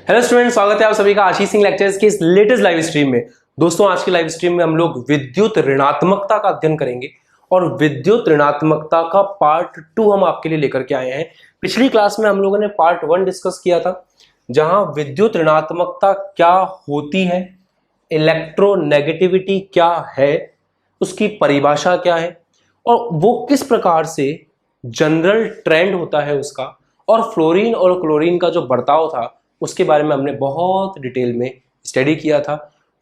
Hello student, स्वागत है आप सभी का आशीष सिंह लेक्चर्स की इस लेटेस्ट लाइव स्ट्रीम में। दोस्तों, आज की लाइव स्ट्रीम में हम लोग विद्युत ऋणात्मकता का अध्ययन करेंगे और विद्युत ऋणात्मकता का पार्ट 2 हम आपके लिए लेकर के आए हैं। पिछली क्लास में हम लोगों ने पार्ट 1 डिस्कस किया था, जहां विद्युत ऋणात्मकता क्या होती है, इलेक्ट्रोनेगेटिविटी क्या है, उसकी परिभाषा क्या है और वो किस प्रकार से जनरल ट्रेंड होता है उसका, और फ्लोरीन और क्लोरीन का जो बर्ताव था उसके बारे में हमने बहुत डिटेल में स्टडी किया था।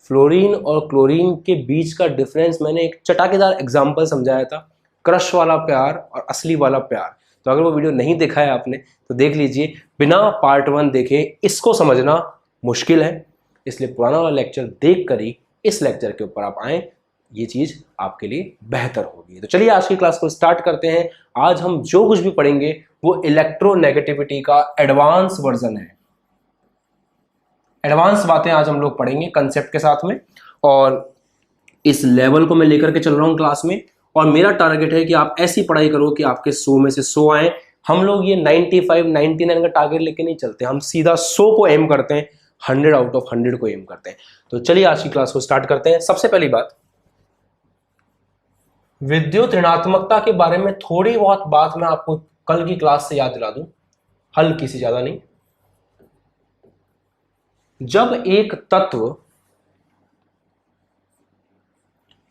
फ्लोरीन और क्लोरीन के बीच का डिफरेंस मैंने एक चटाकेदार एग्जांपल समझाया था, क्रश वाला प्यार और असली वाला प्यार। तो अगर वो वीडियो नहीं देखा है आपने तो देख लीजिए, बिना पार्ट 1 देखे इसको समझना मुश्किल है, इसलिए पुराना वाला लेक्चर देख कर ही इस लेक्चर के ऊपर आप आए, ये चीज आपके लिए बेहतर होगी। तो चलिए आज की क्लास को स्टार्ट करते हैं। आज हम जो कुछ भी पढ़ेंगे वो इलेक्ट्रोनेगेटिविटी का एडवांस वर्जन है। एडवांस बातें आज हम लोग पढ़ेंगे कंसेप्ट के साथ में, और इस लेवल को मैं लेकर के चल रहा हूं क्लास में। और मेरा टारगेट है कि आप ऐसी पढ़ाई करो कि आपके 100 में से 100 आए। हम लोग ये 95, 99 का टारगेट लेके नहीं चलते, हम सीधा 100 को एम करते हैं, 100 आउट ऑफ 100 को एम करते हैं। तो चलिए आज की क्लास को स्टार्ट करते हैं। सबसे पहली बात, विद्युत ऋणात्मकता के बारे में थोड़ी बहुत बात मैं आपको कल की क्लास से याद दिला दूं, हल्की सी, ज्यादा नहीं। जब एक तत्व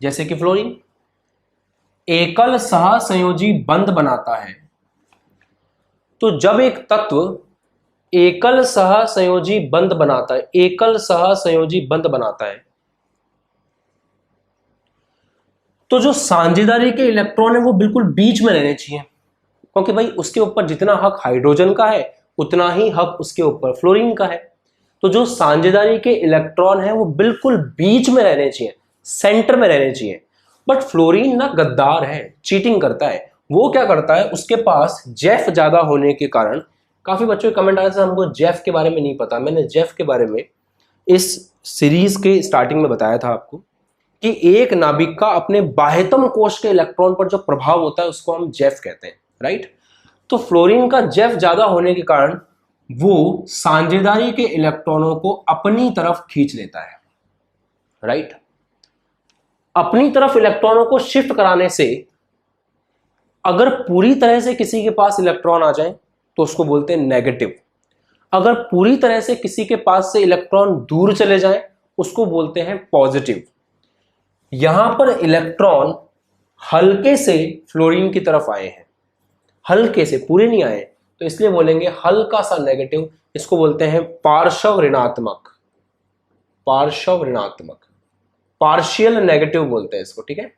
जैसे कि फ्लोरीन एकल सहसंयोजी बंध बनाता है, तो जब एक तत्व एकल सहसंयोजी बंध बनाता है, एकल सहसंयोजी बंध बनाता है, तो जो साझेदारी के इलेक्ट्रॉन है वो बिल्कुल बीच में रहने चाहिए, क्योंकि भाई उसके ऊपर जितना हक हाइड्रोजन का है उतना ही हक उसके ऊपर फ्लोरीन का है। तो जो साझेदारी के इलेक्ट्रॉन है वो बिल्कुल बीच में रहने चाहिए, सेंटर में रहने चाहिए। बट फ्लोरीन ना गद्दार है, चीटिंग करता है। वो क्या करता है, उसके पास जेफ ज्यादा होने के कारण, काफी बच्चों के कमेंट आए थे हमको जेफ के बारे में नहीं पता। मैंने जेफ के बारे में इस सीरीज के स्टार्टिंग में बताया था आपको कि एक नाभिक का अपने बाह्यतम कोश के इलेक्ट्रॉन पर जो प्रभाव होता है उसको हम जेफ कहते हैं, राइट। तो फ्लोरीन का जेफ ज्यादा होने के कारण वो साझेदारी के इलेक्ट्रॉनों को अपनी तरफ खींच लेता है, राइट। अपनी तरफ इलेक्ट्रॉनों को शिफ्ट कराने से अगर पूरी तरह से किसी के पास इलेक्ट्रॉन आ जाए तो उसको बोलते हैं नेगेटिव। अगर पूरी तरह से किसी के पास से इलेक्ट्रॉन दूर चले जाए उसको बोलते हैं पॉजिटिव। यहां पर इलेक्ट्रॉन हल्के से फ्लोरीन की तरफ आए हैं, हल्के से, पूरे नहीं आए, तो इसलिए बोलेंगे हल्का सा नेगेटिव। इसको बोलते हैं पार्श्व ऋणात्मक, पार्श्व ऋणात्मक, पार्शियल नेगेटिव बोलते हैं इसको, ठीक है,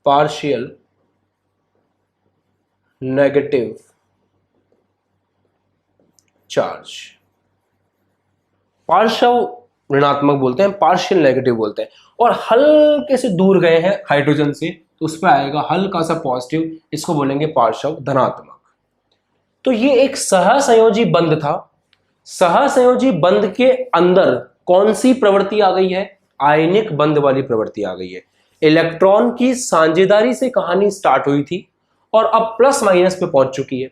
पार्शियल नेगेटिव चार्ज, पार्श्व ऋणात्मक बोलते हैं, पार्शियल नेगेटिव बोलते हैं। और हल्के से दूर गए हैं हाइड्रोजन से तो उस पर आएगा हल्का सा पॉजिटिव, इसको बोलेंगे पार्श्व धनात्मक। तो ये एक सहसंयोजी बंध था। सहसंयोजी बंध के अंदर कौन सी प्रवृत्ति आ गई है, आयनिक बंध वाली प्रवृत्ति आ गई है। इलेक्ट्रॉन की साझेदारी से कहानी स्टार्ट हुई थी और अब प्लस माइनस पे पहुंच चुकी है।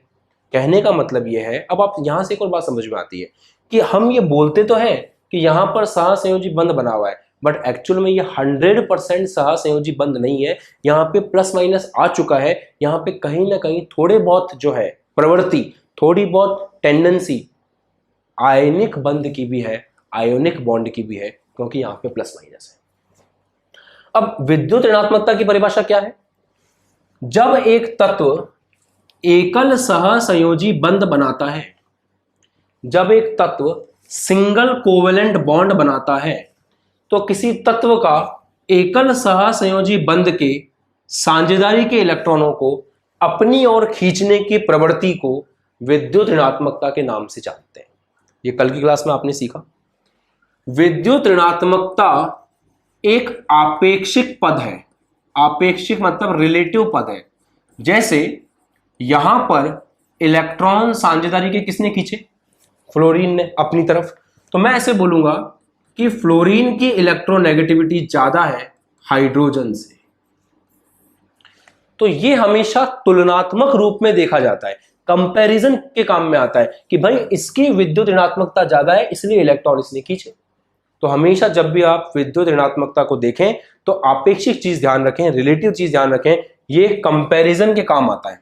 कहने का मतलब यह है, अब आप यहां से एक और बात समझ में आती है कि हम ये बोलते तो हैं कि यहां पर सहसंयोजी बंध बना हुआ है, बट एक्चुअल में ये 100% सहसंयोजी बंध नहीं है। यहाँ पे प्लस माइनस आ चुका है, यहाँ पे कहीं ना कहीं थोड़े बहुत जो है प्रवृत्ति, थोड़ी बहुत टेंडेंसी आयनिक बंध की भी है, आयोनिक बॉन्ड की भी है, क्योंकि यहाँ पे प्लस माइनस है। अब विद्युत ऋणात्मकता की परिभाषा क्या है? जब एक तत्व एकल सहसंयोजी बंध बनाता है, जब एक तत्व सिंगल कोवेलेंट बॉन्ड बनाता है, तो किसी तत्व का एकल सहसंयोजी बंध के साझेदारी के इलेक्ट्रॉनों को अपनी ओर खींचने की प्रवृत्ति को विद्युत ऋणात्मकता के नाम से जानते हैं। ये कल की क्लास में आपने सीखा। विद्युत ऋणात्मकता एक आपेक्षिक पद है। आपेक्षिक मतलब रिलेटिव पद है। जैसे यहां पर इलेक्ट्रॉन साझेदारी के किसने खींचे, फ्लोरीन ने अपनी तरफ, तो मैं ऐसे बोलूंगा कि फ्लोरीन की इलेक्ट्रोनेगेटिविटी ज्यादा है हाइड्रोजन से। तो ये हमेशा तुलनात्मक रूप में देखा जाता है। कंपैरिजन के काम में आता है कि भाई इसकी विद्युत ऋणात्मकता ज्यादा है इसलिए इलेक्ट्रॉन इसने खींचे। तो हमेशा जब भी आप विद्युत ऋणात्मकता को देखें तो आपेक्षिक चीज ध्यान रखें, रिलेटिव चीज ध्यान रखें, ये कंपैरिजन के काम आता है,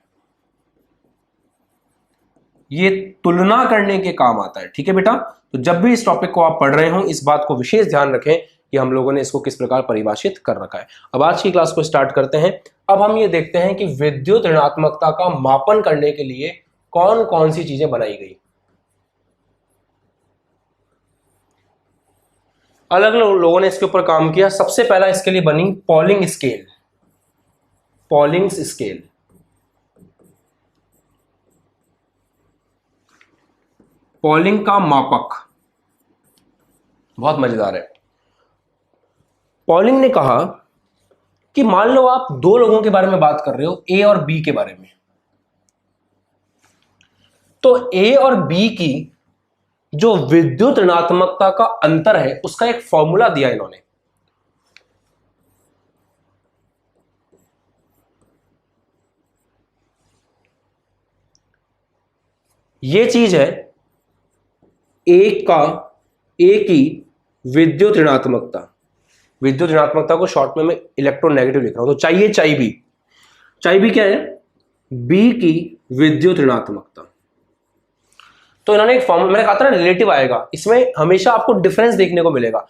ये तुलना करने के काम आता है। ठीक है बेटा, तो जब भी इस टॉपिक को आप पढ़ रहे हो इस बात को विशेष ध्यान रखें कि हम लोगों ने इसको किस प्रकार परिभाषित कर रखा है। अब आज की क्लास को स्टार्ट करते हैं। अब हम ये देखते हैं कि विद्युत ऋणात्मकता का मापन करने के लिए कौन कौन सी चीजें बनाई गई। अलग अलग लोगों ने इसके ऊपर काम किया। सबसे पहला इसके लिए बनी polling scale. Polling scale, polling का मापक, बहुत मजेदार है। पॉलिंग ने कहा कि मान लो आप दो लोगों के बारे में बात कर रहे हो, ए और बी के बारे में, तो ए और बी की जो विद्युत ऋणात्मकता का अंतर है उसका एक फॉर्मूला दिया इन्होंने। ये चीज है ए की विद्युत ऋणात्मकता। विद्युत ऋणात्मकता को शॉर्ट में मैं इलेक्ट्रोनेगेटिव लिख रहा हूं, तो चाहिए चाई बी। चाई बी क्या है? बी की विद्युत ऋणात्मकता। तो इन्होंने एक फॉर्मूला, मैंने कहा था ना रिलेटिव आएगा, इसमें हमेशा आपको डिफरेंस देखने को मिलेगा।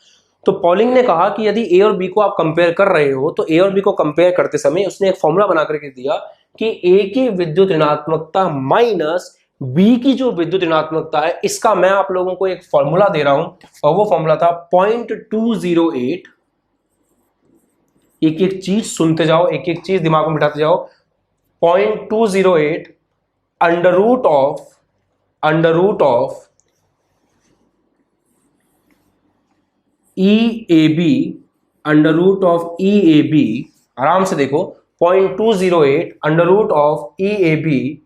तो पॉलिंग ने कहा कि यदि ए और बी को आप कंपेयर कर रहे हो तो ए और बी को कंपेयर करते समय उसने एक फॉर्मूला बना करके दिया कि ए की विद्युत ऋणात्मकता माइनस बी की जो विद्युत ऋणात्मकता है, इसका मैं आप लोगों को एक फॉर्मूला दे रहा हूं और वो फॉर्मूला था 0.208। एक एक चीज सुनते जाओ, एक एक चीज दिमाग में बिठाते जाओ। 0.208 under root of E A B, under root of E A B, आराम से देखो, 0.208 under root of E A B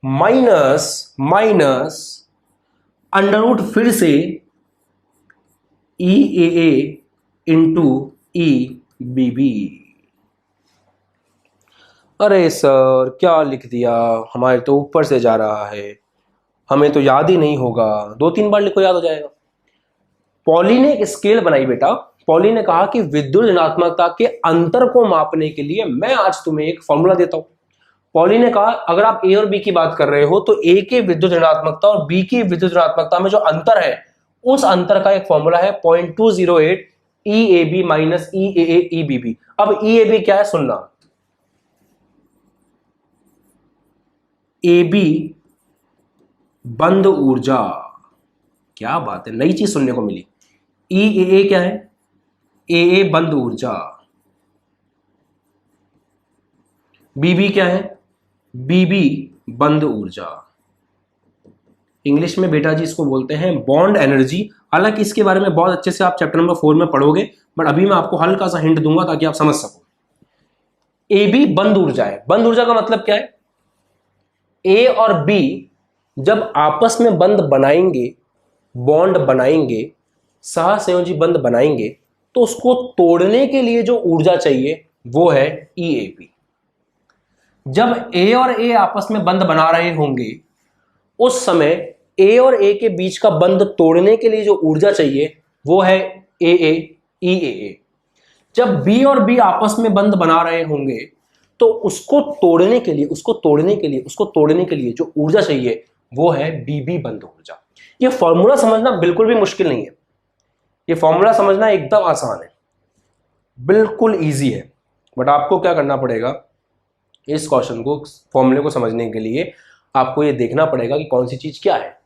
minus under root फिर से E A A into E B B. अरे सर क्या लिख दिया, हमारे तो ऊपर से जा रहा है, हमें तो याद ही नहीं होगा। 2-3 बार लिखो, याद हो जाएगा। पॉली ने एक स्केल बनाई बेटा। पॉली ने कहा कि विद्युत ऋणात्मकता के अंतर को मापने के लिए मैं आज तुम्हें एक फॉर्मूला देता हूं। पॉली ने कहा अगर आप ए और बी की बात कर रहे हो तो ए के विद्युत ऋणात्मकता और बी की विद्युत ऋणात्मकता में जो अंतर है उस अंतर का एक फॉर्मूला है 0.208 E A B minus E A A E B B. अब ई ए बी क्या है सुनना, ए बी बंद ऊर्जा। क्या बात है, नई चीज सुनने को मिली। ई ए ए क्या है? ए ए बंद ऊर्जा। बी बी क्या है? बी बी बंद ऊर्जा। इंग्लिश में बेटा जी इसको बोलते हैं बॉन्ड एनर्जी। हालांकि इसके बारे में बहुत अच्छे से आप चैप्टर नंबर 4 में पढ़ोगे, बट अभी मैं आपको हल्का सा हिंट दूंगा ताकि आप समझ सको। ए बी बंद ऊर्जा है। बंद ऊर्जा का मतलब क्या है? ए और बी जब आपस में बंद बनाएंगे, बॉन्ड बनाएंगे, सहसंयोजी बंध बनाएंगे, तो उसको तोड़ने के लिए जो ऊर्जा चाहिए वो है ई ए बी। जब ए और ए आपस में बंध बना रहे होंगे उस समय ए और ए के बीच का बंध तोड़ने के लिए जो ऊर्जा चाहिए वो है ए ए ई ए ए। जब बी और बी आपस में बंध बना रहे होंगे तो उसको तोड़ने के लिए जो ऊर्जा चाहिए वो है बी बी बंध ऊर्जा। ये फॉर्मूला समझना बिल्कुल भी मुश्किल नहीं है, ये फॉर्मूला समझना एकदम आसान है, बिल्कुल इजी है। बट आपको क्या करना पड़ेगा, इस क्वेश्चन को, फॉर्मूले को समझने के लिए आपको ये देखना पड़ेगा कि कौन सी चीज क्या है।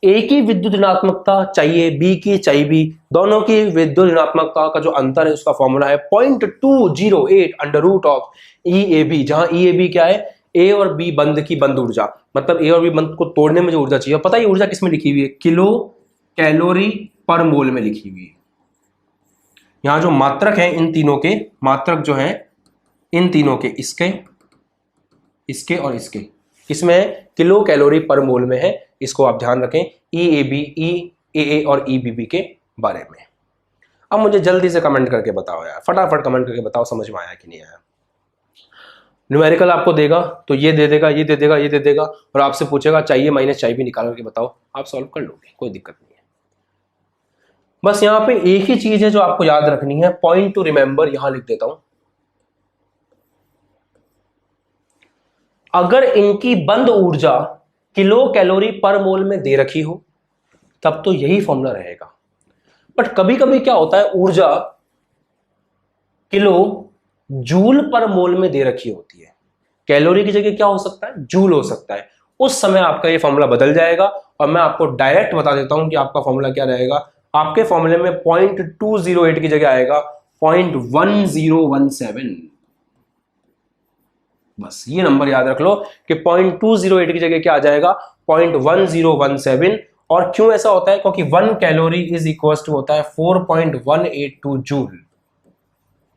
ए की विद्युत ऋणात्मकता चाहिए, बी की चाहिए बी, दोनों की विद्युत ऋणात्मकता का जो अंतर है उसका फॉर्मूला है 0.208 under root of E A B, जहां ई ए बी क्या है? ए और बी बंध की बंद ऊर्जा, मतलब ए और बी बंध को तोड़ने में जो ऊर्जा चाहिए। पता है ऊर्जा किसमें लिखी हुई है? किलो कैलोरी पर मोल में लिखी हुई है। यहां जो मात्रक है, इन तीनों के मात्रक जो है, इन तीनों के, इसके और इसके, किसमें है? किलो कैलोरी पर मोल में है। इसको आप ध्यान रखें ई ए बी, ई ए ए और ई बी बी के बारे में। अब मुझे जल्दी से कमेंट करके बताओ यार, फटाफट कमेंट करके बताओ समझ में आया कि नहीं आया। न्यूमेरिकल आपको देगा तो ये दे देगा, ये दे देगा, ये दे देगा, और आपसे पूछेगा चाहिए माइनस चाहिए भी निकाल करके बताओ, आप सॉल्व कर लोगे, कोई दिक्कत नहीं है। बस यहां पे एक ही चीज है जो आपको याद रखनी है, पॉइंट टू रिमेंबर, यहां लिख देता हूं। अगर इनकी बंद ऊर्जा किलो कैलोरी पर मोल में दे रखी हो तब तो यही फॉर्मूला रहेगा। बट कभी कभी क्या होता है, ऊर्जा किलो जूल पर मोल में दे रखी होती है, कैलोरी की जगह क्या हो सकता है, जूल हो सकता है। उस समय आपका ये फॉर्मूला बदल जाएगा और मैं आपको डायरेक्ट बता देता हूं कि आपका फॉर्मूला क्या रहेगा। आपके फॉर्मूले में 0.208 की जगह आएगा 0.1017। बस ये नंबर याद रख लो कि 0.208 की जगह क्या आ जाएगा, 0.1017। और क्यों ऐसा होता है, क्योंकि 1 कैलोरी इज इक्वल टू होता है 4.182 जूल।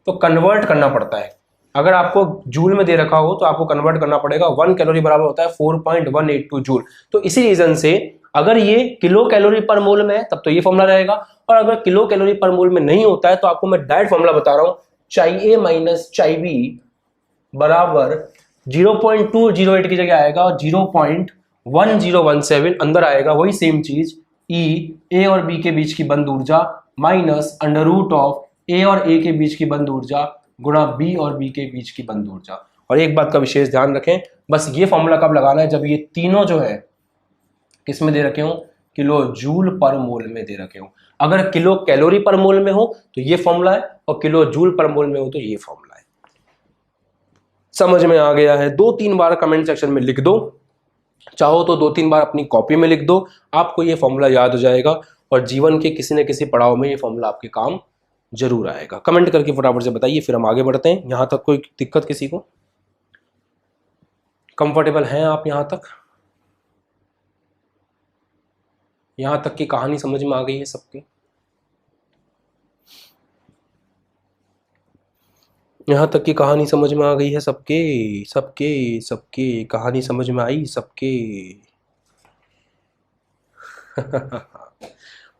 तो कन्वर्ट करना पड़ता है, अगर आपको जूल में दे रखा हो तो आपको कन्वर्ट करना पड़ेगा। 1 कैलोरी बराबर होता है 4.182 जूल। तो इसी रीजन से अगर ये किलो कैलोरी पर मोल में है तब तो ये फॉर्मूला रहेगा, और अगर किलो कैलोरी पर मोल में नहीं होता है तो आपको मैं डायरेक्ट फॉर्मूला बता रहा हूं, चाहिए माइनस चाहिए बराबर 0.208 की जगह आएगा 0.1017, अंदर आएगा वही सेम चीज, ए और बी के बीच की बंद ऊर्जा माइनस अंडर रूट ऑफ ए और ए के बीच की बंद ऊर्जा गुणा बी और बी के बीच की बंद ऊर्जा। और एक बात का विशेष ध्यान रखें, बस ये फॉर्मूला कब लगाना है, जब ये तीनों जो है किस में दे रखे हो, किलो जूल पर मोल में दे रखे हो। अगर किलो कैलोरी पर मोल में हो तो ये फॉर्मूला है, और किलो जूल पर मोल में हो तो ये फॉर्मूला है। समझ में आ गया है? 2-3 बार कमेंट सेक्शन में लिख दो, चाहो तो 2-3 बार अपनी कॉपी में लिख दो, आपको ये फॉर्मूला याद हो जाएगा और जीवन के किसी न किसी पड़ाव में ये फॉर्मूला आपके काम जरूर आएगा। कमेंट करके फटाफट से बताइए, फिर हम आगे बढ़ते हैं। यहां तक कोई दिक्कत किसी को? कंफर्टेबल हैं आप यहां तक? यहां तक की कहानी समझ में आ गई है सबकी? यहां तक की कहानी समझ में आ गई है सबके? सबके सबके कहानी समझ में आई सबके?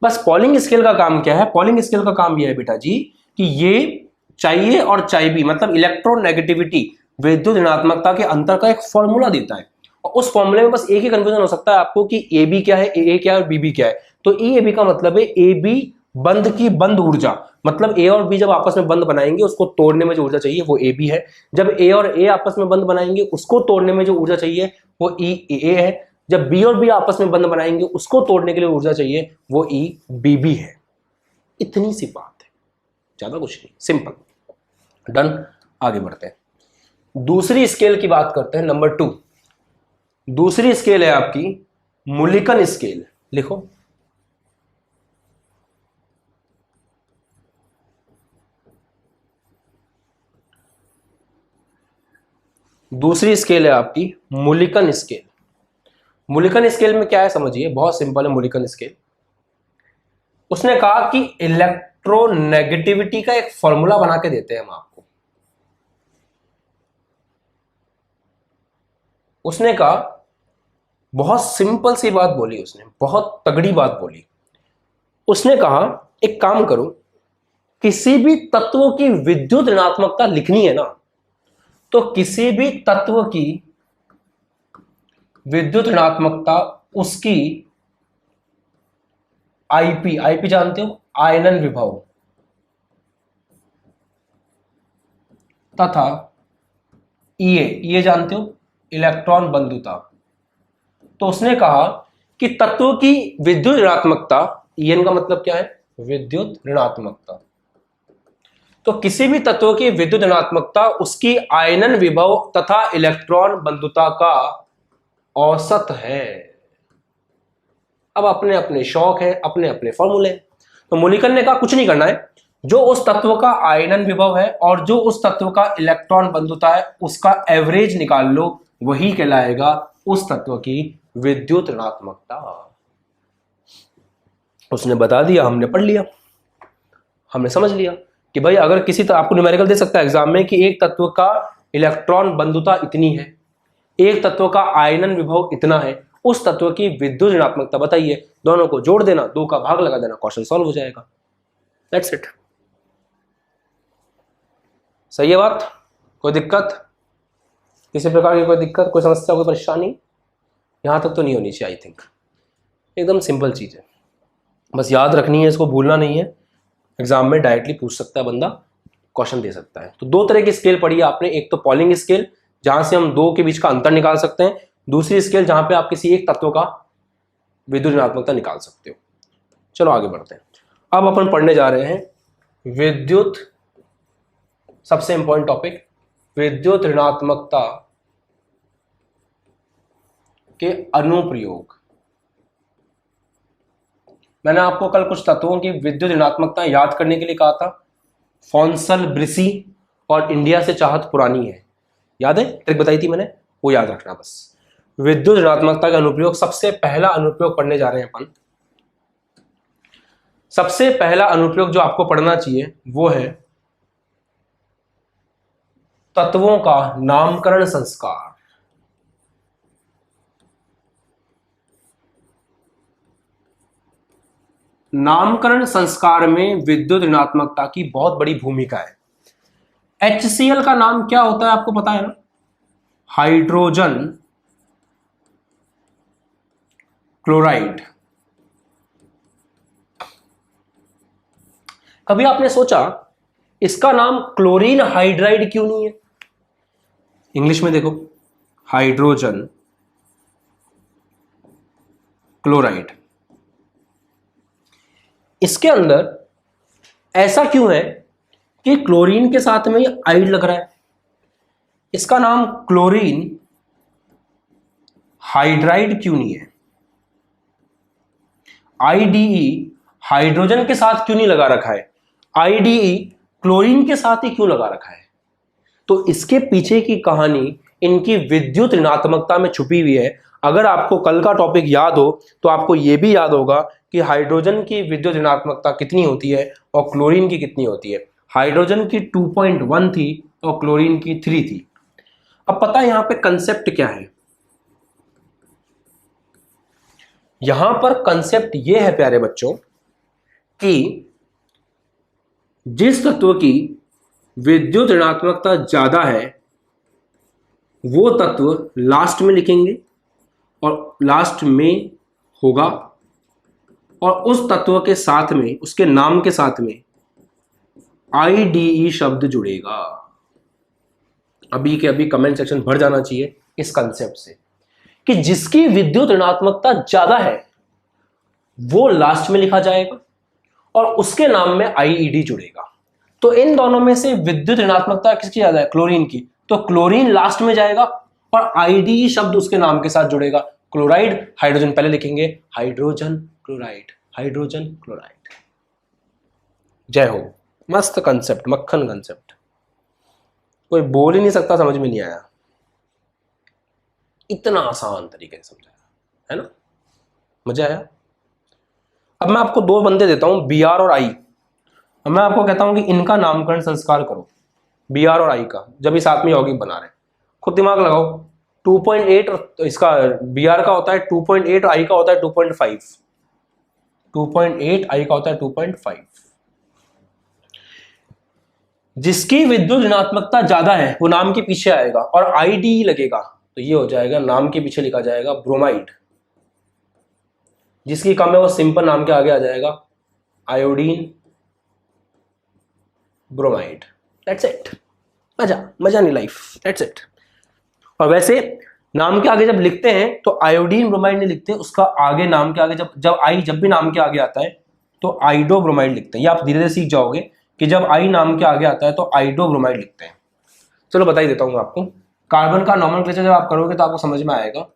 बस पॉलिंग स्केल का काम क्या है, पॉलिंग स्केल का काम यह है बेटा जी कि ये चाहिए और चाहिए मतलब इलेक्ट्रोनेगेटिविटी, विद्युत ऋणात्मकता के अंतर का एक फॉर्मूला देता है। और उस फॉर्मूले में बस एक ही कंफ्यूजन हो सकता है आपको कि ए बी क्या है, ए क्या है और बी क्या है। तो ए बी का मतलब है ए बी बंद की बंद ऊर्जा, मतलब ए और बी जब आपस में बंद बनाएंगे उसको तोड़ने में जो ऊर्जा चाहिए वो ए बी है। जब ए और ए आपस में बंद बनाएंगे उसको तोड़ने में जो ऊर्जा चाहिए वो ए है। जब बी और बी आपस में बंद बनाएंगे उसको तोड़ने के लिए ऊर्जा चाहिए वो ई बी बी है। इतनी सी बात है, ज्यादा कुछ नहीं, सिंपल। डन, आगे बढ़ते हैं। दूसरी स्केल की बात करते हैं, नंबर 2। दूसरी स्केल है आपकी मुलिकन स्केल। लिखो, दूसरी स्केल है आपकी मुलिकन स्केल। मुलिकन स्केल में क्या है समझिए, बहुत सिंपल है। मुलिकन स्केल, उसने कहा कि इलेक्ट्रोनेगेटिविटी का एक फॉर्मूला बना के देते हैं हम आपको। उसने कहा, बहुत सिंपल सी बात बोली उसने, बहुत तगड़ी बात बोली। उसने कहा एक काम करो, किसी भी तत्व की विद्युत ऋणात्मकता लिखनी है ना, तो किसी भी तत्व की विद्युत ऋणात्मकता उसकी आईपी, आईपी जानते हो, आयनन विभव, तथा ये जानते हो, इलेक्ट्रॉन बंधुता। तो उसने कहा कि तत्व की विद्युत ऋणात्मकता, ईएन का मतलब क्या है, विद्युत ऋणात्मकता। तो किसी भी तत्व की विद्युत ऋणात्मकता उसकी आयनन विभव तथा इलेक्ट्रॉन बंधुता का औसत है। अब अपने अपने शौक है, अपने अपने फॉर्मूले। तो मुलिकन ने कहा कुछ नहीं करना है, जो उस तत्व का आयनन विभव है और जो उस तत्व का इलेक्ट्रॉन बंधुता है उसका एवरेज निकाल लो, वही कहलाएगा उस तत्व की विद्युत ऋणात्मकता। उसने बता दिया, हमने पढ़ लिया, हमने समझ लिया कि भाई अगर किसी आपको न्यूमेरिकल दे सकता है एग्जाम में कि एक तत्व का इलेक्ट्रॉन बंधुता इतनी है, एक तत्व का आयनन विभव इतना है, उस तत्व की विद्युत ऋणात्मकता बताइए, दोनों को जोड़ देना, 2 का भाग लगा देना, क्वेश्चन सॉल्व हो जाएगा। That's it. सही है बात? कोई दिक्कत? किसी प्रकार की कोई दिक्कत, कोई समस्या, कोई परेशानी यहाँ तक तो नहीं होनी चाहिए। आई थिंक एकदम सिंपल चीज़ है, बस याद रखनी है, इसको भूलना नहीं है। एग्जाम में डायरेक्टली पूछ सकता है बंदा, क्वेश्चन दे सकता है। तो दो तरह की स्केल पढ़ी है आपने, एक तो पॉलिंग स्केल जहां से हम दो के बीच का अंतर निकाल सकते हैं, दूसरी स्केल जहां पे आप किसी एक तत्व का विद्युत ऋणात्मकता निकाल सकते हो। चलो आगे बढ़ते हैं। अब अपन पढ़ने जा रहे हैं विद्युत, सबसे इंपॉर्टेंट टॉपिक, विद्युत ऋणात्मकता के अनुप्रयोग। मैंने आपको कल कुछ तत्वों की विद्युत ऋणात्मकता याद करने के लिए कहा था, फॉन्सल, ब्रिसी और इंडिया से चाहत पुरानी है, याद है, ट्रिक बताई थी मैंने, वो याद रखना बस। विद्युत ऋणात्मकता का अनुप्रयोग, सबसे पहला अनुप्रयोग पढ़ने जा रहे हैं अपन। सबसे पहला अनुप्रयोग जो आपको पढ़ना चाहिए वो है तत्वों का नामकरण संस्कार। नामकरण संस्कार में विद्युत ऋणात्मकता की बहुत बड़ी भूमिका है। HCl का नाम क्या होता है आपको पता है ना, हाइड्रोजन क्लोराइड। कभी आपने सोचा इसका नाम क्लोरीन हाइड्राइड क्यों नहीं है? इंग्लिश में देखो, हाइड्रोजन क्लोराइड। इसके अंदर ऐसा क्यों है कि क्लोरीन के साथ में ये आइड लग रहा है? इसका नाम क्लोरीन हाइड्राइड क्यों नहीं है? IDE हाइड्रोजन के साथ क्यों नहीं लगा रखा है? IDE क्लोरीन के साथ ही क्यों लगा रखा है? तो इसके पीछे की कहानी इनकी विद्युत ऋणात्मकता में छुपी हुई है। अगर आपको कल का टॉपिक याद हो तो आपको यह भी याद होगा कि हाइड्रोजन की विद्युत ऋणात्मकता कितनी होती है और क्लोरीन की कितनी होती है। हाइड्रोजन की 2.1 थी और क्लोरीन की 3 थी। अब पता है यहां पे कंसेप्ट क्या है? यहां पर कंसेप्ट यह है प्यारे बच्चों कि जिस तत्व की विद्युत ऋणात्मकता ज्यादा है वो तत्व लास्ट में लिखेंगे और लास्ट में होगा, और उस तत्व के साथ में, उसके नाम के साथ में IDE शब्द जुड़ेगा। अभी के अभी कमेंट सेक्शन भर जाना चाहिए इस कंसेप्ट से कि जिसकी विद्युत ऋणात्मकता ज्यादा है वो लास्ट में लिखा जाएगा और उसके नाम में IED जुड़ेगा। तो इन दोनों में से विद्युत ऋणात्मकता किसकी ज्यादा है? क्लोरीन की। तो क्लोरीन लास्ट में जाएगा और IDE शब्द उसके नाम के साथ जुड़ेगा। क्लोराइड, हाइड्रोजन पहले लिखेंगे, हाइड्रोजन क्लोराइड, हाइड्रोजन क्लोराइड। जय हो। मस्त कंसेप्ट, मक्खन कंसेप्ट, कोई बोल ही नहीं सकता समझ में नहीं आया, इतना आसान तरीके से समझाया है ना, मजा आया। अब मैं आपको दो बंदे देता हूं, BR और I। अब मैं आपको कहता हूं कि इनका नामकरण संस्कार करो, BR और I का, जब ये साथ में यौगिक बना रहे हैं। खुद दिमाग लगाओ, 2.8 इसका BR का होता है 2.8 और I का होता है 2.5। 2.8 I का होता है 2.5। जिसकी विद्युत ऋणात्मकता ज्यादा है वो नाम के पीछे आएगा और IDE लगेगा, तो ये हो जाएगा, नाम के पीछे लिखा जाएगा ब्रोमाइड। जिसकी कम है वो सिंपल नाम के आगे आ जाएगा आयोडीन ब्रोमाइड। That's it. मजा नहीं लाइफ, दैट्स इट। और वैसे नाम के आगे जब लिखते हैं तो आयोडीन ब्रोमाइड नहीं लिखते, उसका आगे नाम के आगे जब भी नाम के आगे आता है तो आइडो ब्रोमाइड लिखते हैं। ये आप धीरे धीरे सीख जाओगे कि जब I नाम के आगे आता है तो आइडो ब्रोमाइड लिखते हैं। चलो बता ही देता हूं आपको। कार्बन का नॉमेनक्लेचर जब आप करोगे तो आपको समझ में आएगा।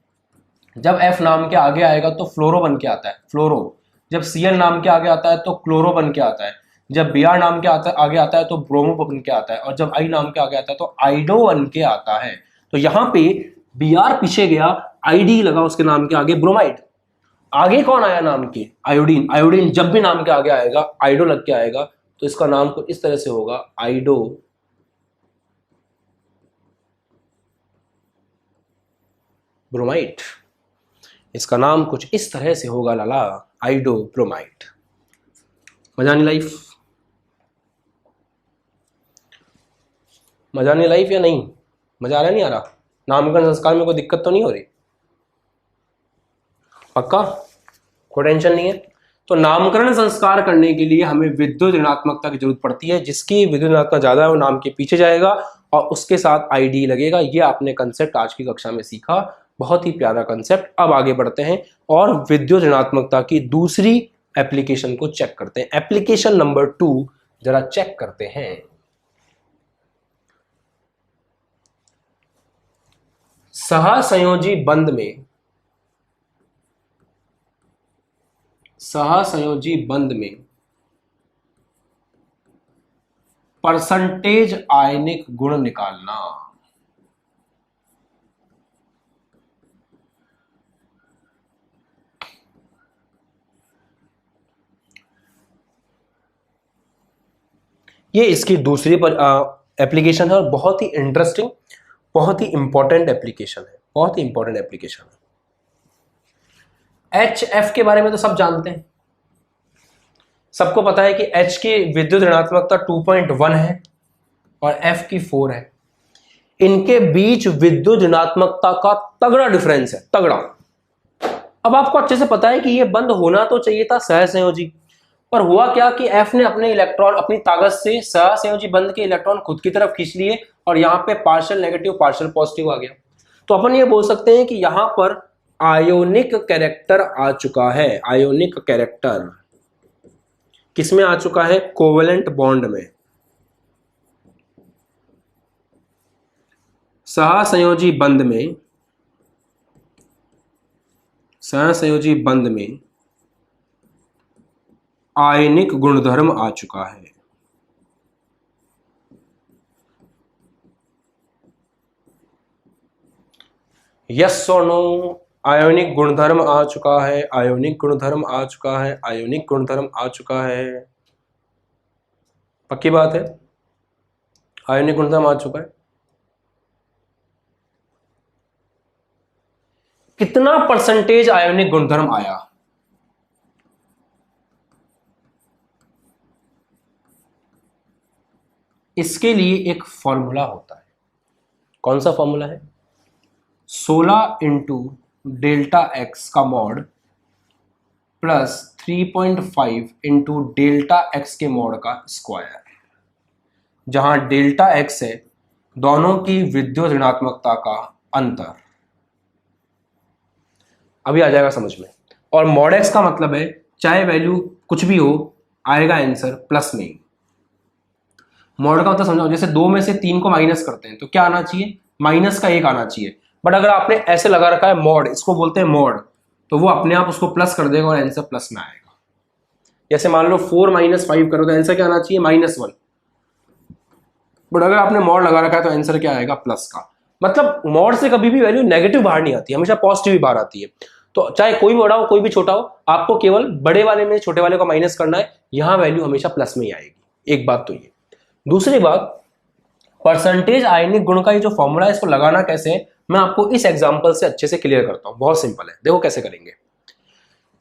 जब F नाम के आगे आएगा तो फ्लोरो बन के आता है, फ्लोरो। जब Cl नाम के आगे आता है तो क्लोरो बन के आता है। जब Br नाम के आगे आता है तो ब्रोमो बन के आता है। और जब I नाम के आगे आता है तो आइडो बन के आता है। तो यहां पे Br पीछे गया, ID लगा उसके नाम के आगे, ब्रोमाइड। आगे कौन आया नाम के? आयोडीन। आयोडीन जब भी नाम के आगे आएगा आइडो लग के आएगा, तो इसका नाम कुछ इस तरह से होगा, आइडो ब्रोमाइड। इसका नाम कुछ इस तरह से होगा लाला, आइडो ब्रोमाइड। मजा नहीं लाइफ? मजा नहीं लाइफ या नहीं? मजा आ रहा नहीं आ रहा? नामकरण संस्कार में कोई दिक्कत तो नहीं हो रही? पक्का? कोई टेंशन नहीं है। तो नामकरण संस्कार करने के लिए हमें विद्युत ऋणात्मकता की जरूरत पड़ती है। जिसकी विद्युत ऋणात्मकता ज्यादा है वो नाम के पीछे जाएगा और उसके साथ आईडी लगेगा। ये आपने कंसेप्ट आज की कक्षा में सीखा, बहुत ही प्यारा कंसेप्ट। अब आगे बढ़ते हैं और विद्युत ऋणात्मकता की दूसरी एप्लीकेशन को चेक करते हैं। एप्लीकेशन नंबर 2 जरा चेक करते हैं। सहसंयोजी बंध में परसेंटेज आयनिक गुण निकालना। ये इसकी दूसरी एप्लीकेशन है और बहुत ही इंटरेस्टिंग, बहुत ही इंपॉर्टेंट एप्लीकेशन है, बहुत ही इंपॉर्टेंट एप्लीकेशन है। HF के बारे में तो सब जानते हैं, सबको पता है कि H की विद्युत ऋणात्मकता 2.1 है और F की 4 है। इनके बीच विद्युत ऋणात्मकता का तगड़ा डिफरेंस है, तगड़ा। अब आपको अच्छे से पता है कि ये बंद होना तो चाहिए था सहसंयोजी, पर हुआ क्या कि F ने अपने इलेक्ट्रॉन अपनी ताकत से सहसंयोजी बंध के इलेक्ट्रॉन खुद की तरफ खींच लिए और यहां पे पार्शियल नेगेटिव पार्शियल पॉजिटिव आ गया। तो अपन ये बोल सकते हैं कि यहां पर आयोनिक कैरेक्टर आ चुका है। आयोनिक कैरेक्टर किसमें आ चुका है? कोवेलेंट बॉन्ड में। सहसंयोजी बंध में आयनिक गुणधर्म आ चुका है। यस और नो? आयोनिक गुणधर्म आ चुका है, आयोनिक गुणधर्म आ चुका है, आयोनिक गुणधर्म आ चुका है। पक्की बात है, आयोनिक गुणधर्म आ चुका है। कितना परसेंटेज आयोनिक गुणधर्म आया? इसके लिए एक फॉर्मूला होता है। कौन सा फॉर्मूला है? 16 इंटू डेल्टा एक्स का mod plus 3.5 into delta x के मॉड का स्क्वायर, जहां डेल्टा एक्स है दोनों की विद्युत ऋणात्मकता का अंतर। अभी आ जाएगा समझ में। और मॉड एक्स का मतलब है चाहे वैल्यू कुछ भी हो, आएगा आंसर प्लस में ही। मॉड का मतलब समझाओ, जैसे 2 में से 3 को माइनस करते हैं तो क्या आना चाहिए? माइनस का 1 आना चाहिए। बट अगर आपने ऐसे लगा रखा है मॉड, इसको बोलते हैं मॉड, तो वो अपने आप उसको प्लस कर देगा और आंसर प्लस में आएगा। जैसे मान लो 4 - 5 करो तो आंसर क्या आना चाहिए? -1। बट अगर आपने मॉड लगा रखा है तो आंसर क्या आएगा? प्लस का। मतलब मॉड से कभी भी वैल्यू नेगेटिव बाहर नहीं आती, हमेशा पॉजिटिव ही बाहर आती है। तो चाहे कोई भी बड़ा हो कोई भी छोटा हो, आपको केवल बड़े वाले में छोटे वाले को माइनस करना है, यहां वैल्यू हमेशा प्लस में ही आएगी। एक बात तो ये। दूसरी बात, परसेंटेज आयनिक गुण का ये जो फॉर्मूला है इसको लगाना कैसे है, मैं आपको इस एग्जांपल से अच्छे से क्लियर करता हूं। बहुत सिंपल है, देखो कैसे करेंगे।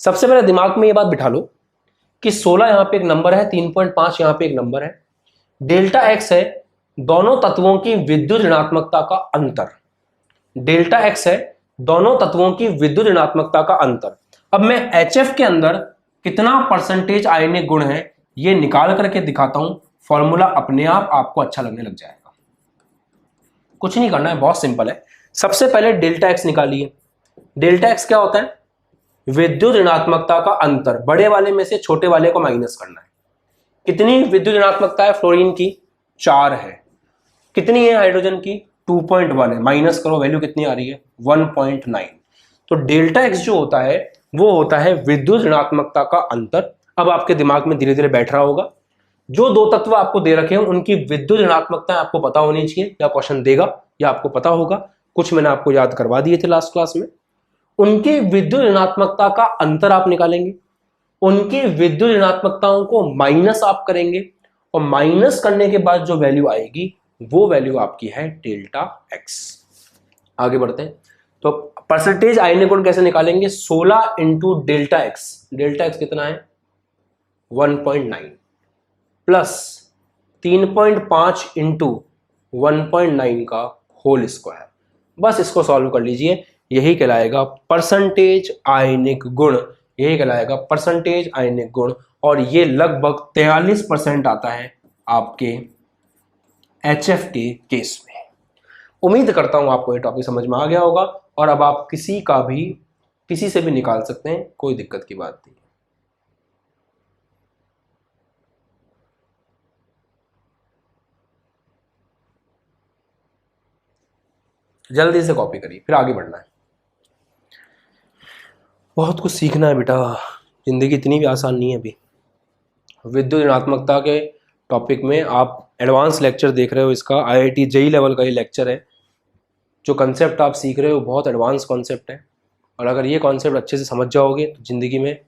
सबसे पहले दिमाग में ये बात बिठा लो कि 16 यहां पे एक नंबर है, 3.5 यहां पे एक नंबर है, डेल्टा एक्स है दोनों तत्वों की विद्युत ऋणात्मकता का अंतर। डेल्टा एक्स है दोनों तत्वों की विद्युत ऋणात्मकता का अंतर। अब मैं HF के अंदर कितना परसेंटेज आयनिक गुण है ये निकाल करके दिखाता हूं। फॉर्मूला अपने आप आपको अच्छा लगने लग जाएगा। कुछ नहीं करना है, बहुत सिंपल है। सबसे पहले डेल्टा एक्स निकालिए। डेल्टा एक्स क्या होता है? विद्युत ऋणात्मकता का अंतर, बड़े वाले में से छोटे वाले को माइनस करना है। कितनी विद्युत ऋणात्मकता है फ्लोरीन की? 4 है। कितनी है हाइड्रोजन की? 2.1 है। माइनस करो, वैल्यू कितनी आ रही है? 1.9। तो डेल्टा एक्स जो होता है वो होता है विद्युत ऋणात्मकता का अंतर। अब आपके दिमाग में धीरे धीरे बैठ रहा होगा, जो 2 तत्व आपको दे रखे हैं उनकी विद्युत ऋणात्मकता आपको पता होनी चाहिए, या क्वेश्चन देगा या आपको पता होगा। कुछ मैंने आपको याद करवा दिए थे लास्ट क्लास में। उनकी विद्युत ऋणात्मकता का अंतर आप निकालेंगे, उनकी विद्युत ऋणात्मकताओं को माइनस आप करेंगे, और माइनस करने के बाद जो वैल्यू आएगी वो वैल्यू आपकी है डेल्टा एक्स। आगे बढ़ते हैं। तो परसेंटेज आयनिक गुण कैसे निकालेंगे? 16 into delta x. Delta x कितना है? 1.9 प्लस 3.5 इंटू 1.9 का होल स्क्वायर। बस इसको सॉल्व कर लीजिए, यही कहलाएगा परसेंटेज आयनिक गुण, यही कहलाएगा परसेंटेज आयनिक गुण। और ये लगभग 43% आता है आपके HF के केस में। उम्मीद करता हूं आपको ये टॉपिक समझ में आ गया होगा, और अब आप किसी से भी निकाल सकते हैं, कोई दिक्कत की बात नहीं। जल्दी से कॉपी करिए, फिर आगे बढ़ना है। बहुत कुछ सीखना है बेटा, जिंदगी इतनी भी आसान नहीं है अभी। विद्युत ऋणात्मकता के टॉपिक में आप एडवांस लेक्चर देख रहे हो, इसका IIT JEE लेवल का ये लेक्चर है। जो कंसेप्ट आप सीख रहे हो बहुत एडवांस कॉन्सेप्ट है, और अगर ये कॉन्सेप्ट अच्छे से समझ जाओगे तो ज़िंदगी में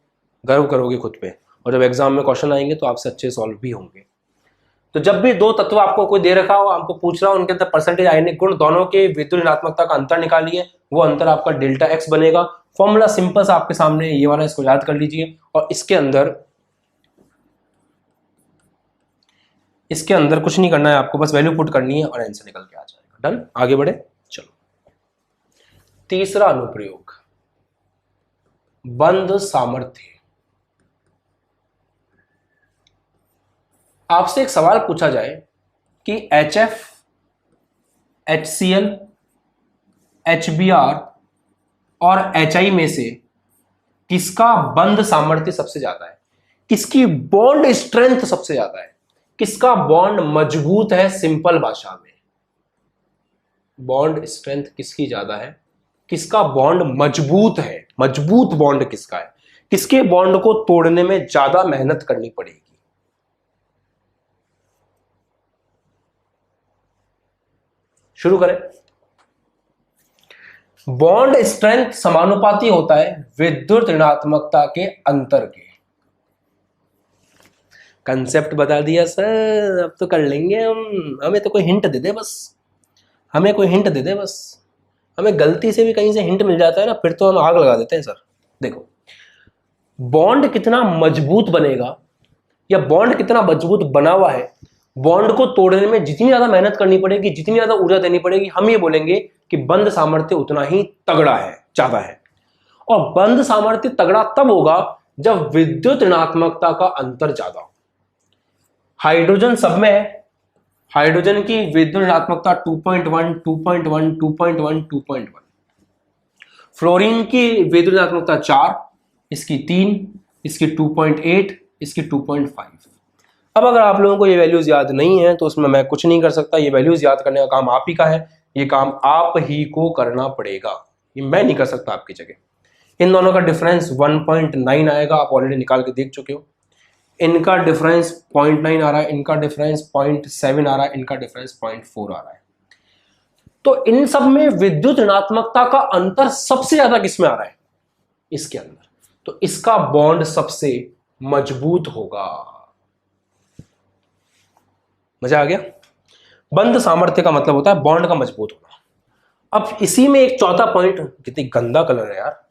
गर्व करोगे खुद पे, और जब एग्जाम में क्वेश्चन आएंगे तो आपसे अच्छे सॉल्व भी होंगे। तो जब भी दो तत्व आपको कोई दे रखा हो, आपको पूछ रहा हो उनके अंदर परसेंटेज आयनिक गुण, दोनों के विद्युत ऋणात्मकता का अंतर निकालिए, वो अंतर आपका डेल्टा एक्स बनेगा। फॉर्मूला सिंपल सा आपके सामने ये वाला, इसको याद कर लीजिए, और इसके अंदर कुछ नहीं करना है आपको, बस वैल्यू पुट करनी है और आंसर निकल के आ जाएगा। डन, आगे बढ़े। चलो, तीसरा अनुप्रयोग, बंध सामर्थ्य। आपसे एक सवाल पूछा जाए कि HF, HCl, HBr और HI में से किसका बंध सामर्थ्य सबसे ज्यादा है, किसकी बॉन्ड स्ट्रेंथ सबसे ज्यादा है, किसका बॉन्ड मजबूत है। सिंपल भाषा में बॉन्ड स्ट्रेंथ किसकी ज्यादा है, किसका बॉन्ड मजबूत है, मजबूत बॉन्ड किसका है, किसके बॉन्ड को तोड़ने में ज्यादा मेहनत करनी पड़ेगी। शुरू करें। बॉन्ड स्ट्रेंथ समानुपाती होता है विद्युत ऋणात्मकता के अंतर के। कंसेप्ट बता दिया सर, अब तो कर लेंगे हम, हमें तो कोई हिंट दे दे बस, हमें कोई हिंट दे दे बस। हमें गलती से भी कहीं से हिंट मिल जाता है ना, फिर तो हम आग लगा देते हैं सर। देखो, बॉन्ड कितना मजबूत बनेगा या बॉन्ड कितना मजबूत बना हुआ है, बॉन्ड को तोड़ने में जितनी ज्यादा मेहनत करनी पड़ेगी, जितनी ज्यादा ऊर्जा देनी पड़ेगी, हम ये बोलेंगे कि बंध सामर्थ्य उतना ही तगड़ा है, ज्यादा है। और बंध सामर्थ्य तगड़ा तब होगा जब विद्युत ऋणात्मकता का अंतर ज्यादा हो। हाइड्रोजन सब में है, हाइड्रोजन की विद्युत ऋणात्मकता 2.1, 2.1, 2.1, 2.1। फ्लोरीन की विद्युत ऋणात्मकता 4, इसकी 3, इसकी 2.8, इसकी 2.5। अब अगर आप लोगों को ये वैल्यूज याद नहीं है तो उसमें मैं कुछ नहीं कर सकता, ये वैल्यूज याद करने का काम आप ही का है, ये काम आप ही को करना पड़ेगा, ये मैं नहीं कर सकता आपकी जगह। इन दोनों का डिफरेंस 1.9 आएगा, आप ऑलरेडी निकाल के देख चुके हो। इनका डिफरेंस 0.9 आ रहा है, इनका डिफरेंस 0.7 आ रहा है, इनका डिफरेंस 0.4 आ रहा है। तो इन सब में विद्युत ऋणात्मकता का अंतर सबसे ज्यादा किसमें आ रहा है, इसके अंदर। तो इसका बॉन्ड सबसे मजबूत होगा। मजा आ गया। बंध सामर्थ्य का मतलब होता है बॉन्ड का मजबूत होना। अब इसी में एक चौथा पॉइंट, कितनी गंदा कलर है यार,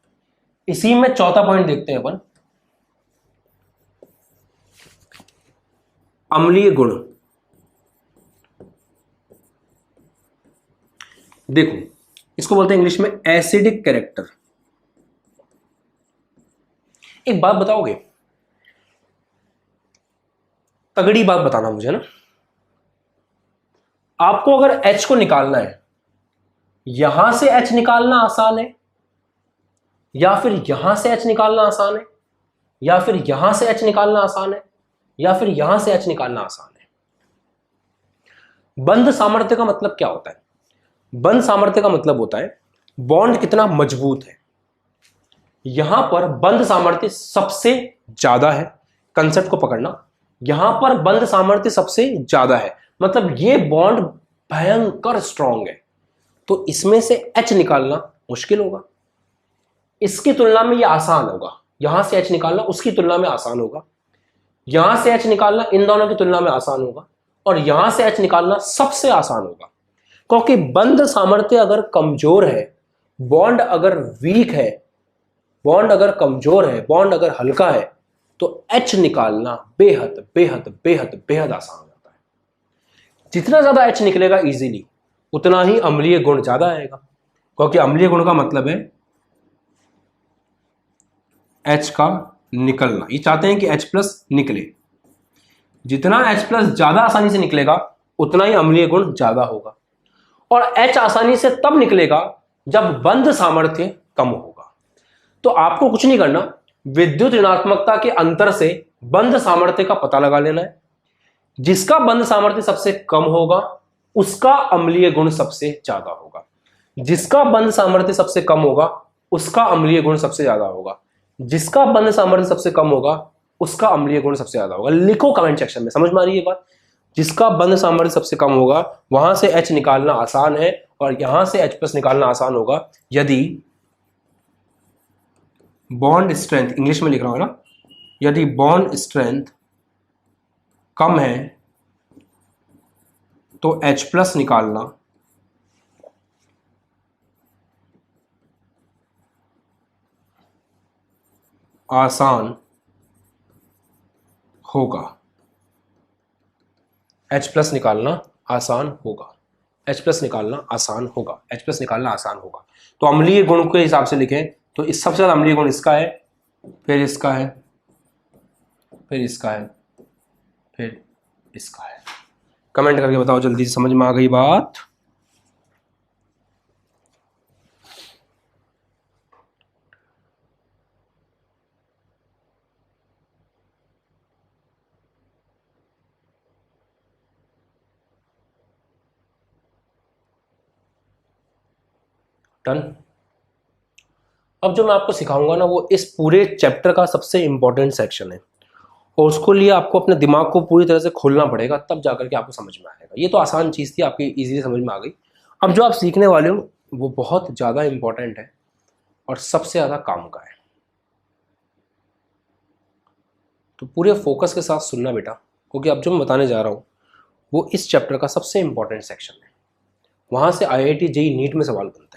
इसी में चौथा पॉइंट देखते हैं अपन, अम्लीय गुण। देखो, इसको बोलते हैं इंग्लिश में एसिडिक कैरेक्टर। एक बात बताओगे, तगड़ी बात बताना मुझे ना। आपको अगर H को निकालना है, यहां से H निकालना आसान है, या फिर यहां से H निकालना आसान है, या फिर यहां से H निकालना आसान है, या फिर यहां से H निकालना आसान है। बंध सामर्थ्य का मतलब क्या होता है? बंध सामर्थ्य का मतलब होता है बॉन्ड कितना मजबूत है। यहां पर बंध सामर्थ्य सबसे ज्यादा है, कंसेप्ट को पकड़ना, यहां पर बंध सामर्थ्य सबसे ज्यादा है, मतलब ये बॉन्ड भयंकर स्ट्रांग है, तो इसमें से H निकालना मुश्किल होगा, इसकी तुलना में ये आसान होगा। यहां से H निकालना उसकी तुलना में आसान होगा, यहां से H निकालना इन दोनों की तुलना में आसान होगा, और यहां से H निकालना सबसे आसान होगा। क्योंकि बंध सामर्थ्य अगर कमजोर है, बॉन्ड अगर वीक है, बॉन्ड अगर कमजोर है, बॉन्ड अगर हल्का है, तो H निकालना बेहद बेहद बेहद बेहद आसान हो जाता है। जितना ज्यादा H निकलेगा इजीली, उतना ही अम्लीय गुण ज्यादा आएगा। क्योंकि अम्लीय गुण का मतलब है H का निकलना। ये चाहते हैं कि H+ निकले, जितना H+ ज्यादा आसानी से निकलेगा उतना ही अम्लीय गुण ज्यादा होगा, और H आसानी से तब निकलेगा जब बंध सामर्थ्य कम होगा। तो आपको कुछ नहीं करना, विद्युत ऋणात्मकता के अंतर से बंध सामर्थ्य का पता लगा लेना है। जिसका बंध सामर्थ्य सबसे कम होगा उसका अम्लीय गुण सबसे ज्यादा होगा, जिसका बंध सामर्थ्य सबसे कम होगा उसका अम्लीय गुण सबसे ज्यादा होगा, जिसका बंध सामर्थ्य सबसे कम होगा उसका अम्लीय गुण सबसे ज्यादा होगा। लिखो कमेंट सेक्शन में, समझ में आ रही है बात? जिसका बंध सामर्थ्य सबसे कम होगा वहां से H निकालना आसान है और यहां से H+ निकालना आसान होगा यदि बॉन्ड स्ट्रेंथ, इंग्लिश में लिख रहा हूं ना, यदि बॉन्ड स्ट्रेंथ कम है तो H+ निकालना आसान होगा। H+ निकालना आसान होगा, H+ निकालना आसान होगा, H+ निकालना आसान होगा। तो अम्लीय गुण के हिसाब से लिखें तो इस सबसे ज्यादा अम्लीय गुण इसका है, फिर इसका है, फिर इसका है, फिर इसका है। कमेंट करके बताओ जल्दी से, समझ में आ गई बात? डन। अब जो मैं आपको सिखाऊंगा ना वो इस पूरे चैप्टर का सबसे इंपॉर्टेंट सेक्शन है, और उसको लिए आपको अपने दिमाग को पूरी तरह से खोलना पड़ेगा, तब जाकर के आपको समझ में आएगा। ये तो आसान चीज़ थी, आपकी इजीली समझ में आ गई। अब जो आप सीखने वाले हो वो बहुत ज़्यादा इंपॉर्टेंट है और सबसे ज़्यादा काम का है, तो पूरे फोकस के साथ सुनना बेटा, क्योंकि अब जो मैं बताने जा रहा हूँ वो इस चैप्टर का सबसे इंपॉर्टेंट सेक्शन है। वहां से IIT JEE नीट में सवाल बनते हैं।